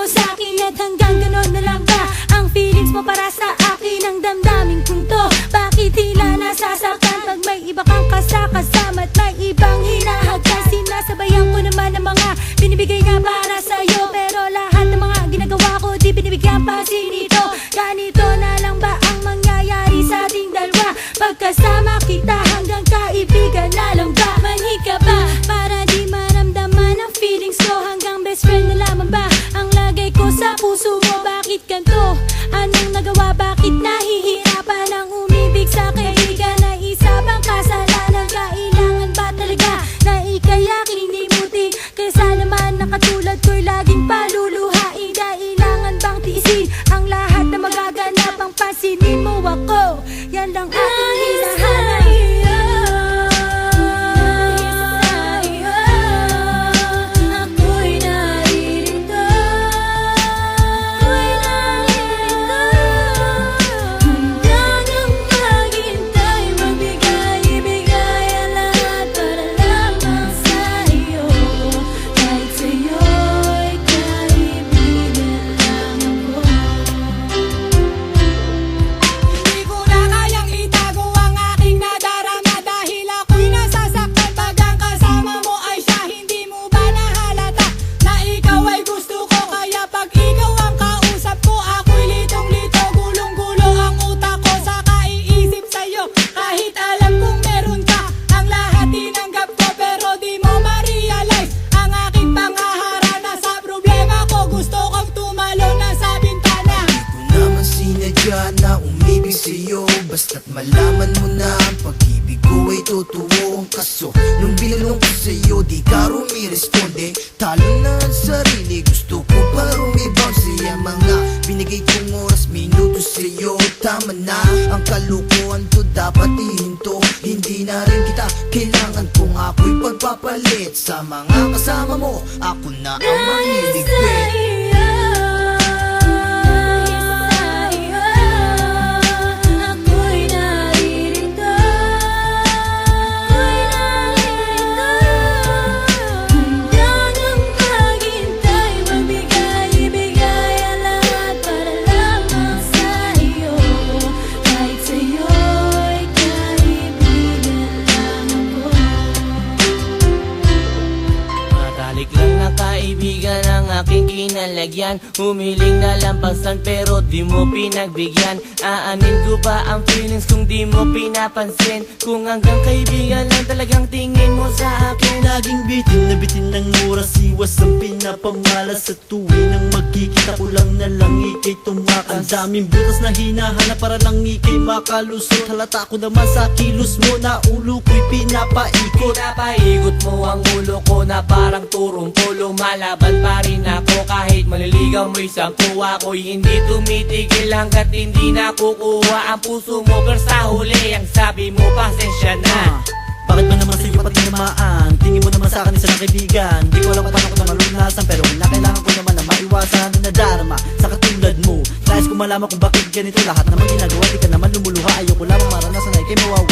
mo sa'kin at hanggang ganon na lang ba ang feelings mo para sa akin? Ang damdamin kong to, bakit tila nasasaktan pag may iba kang kasama at may ibang hinahagkan? Sinasabayan ko naman ang mga binibigay na para sa'yo, pero lahat ng mga ginagawa ko di binibigyan pansin nito. Ganito na lang ba ang mangyayari sa ating dalawa? Pagkasama kita hanggang kaibigan na lang ba? Manhi ka ba para di maramdaman ang feelings ko? Hanggang best friend na lamang ba ang lagay ko sa puso mo? Bakit ganito? Anong nagawa? Bakit nahihirapan ang umibig sa kaibigan? Na isa bang kasalanan? Kailangan ba talaga na ika'y aking hinimuti? Kaysa naman nakatulad ko'y laging paluluhain. Kailangan bang tiisin ang lahat na magaganap? Ang pansinin mo ako, yan lang aking hinahanap. Na umibig sa'yo, basta't malaman mo na ang pag-ibig ko ay totoo. Ang kaso, nung binulong ko sa'yo, di ka rumiresponde. Talo na ang sarili, gusto ko pa rumibound sa'yo. Mga binigay kong oras, minuto sa'yo, tama na. Ang kalukuhan to dapat ihinto. Hindi na rin kita kailangan kung ako'y pagpapalit. Sa mga kasama mo, ako na ang mangiligpit. Kaibigan ang aking kinalagyan, humiling na lampasan pero di mo pinagbigyan. Aanin ko ba ang feelings kung di mo pinapansin? Kung hanggang kaibigan lang talagang tingin mo sa akin. Laging bitin na bitin ng oras, iwas ang pinapamalas. Sa tuwing nang magkikita ko lang na lang ikay tumakas. Daming butas na hinahanap para lang ikay makalusot. Halata ko naman sa kilos mo na ulo ko'y pinapaikot. Pinapaikot mo ang ulo ko na parang turong polo. Malaban pa rin ako kahit maliligaw mo'y sampu. Ako'y hindi tumitigil hanggat hindi nakukuha ang puso mo. Pero sa huli ang sabi mo pasensya na. Bakit ba naman sa'yo pati namaan? Tingin mo naman sa'kin isa ng kaibigan. Di ko alam kung paano ko na malunasan, pero kailangan ko naman na maiwasan na nadarama sa katulad mo. Nais ko malaman kung bakit ganito lahat naman ginagawa. Di ka naman lumuluha, ayoko lamang maranasan na ikay mawawa.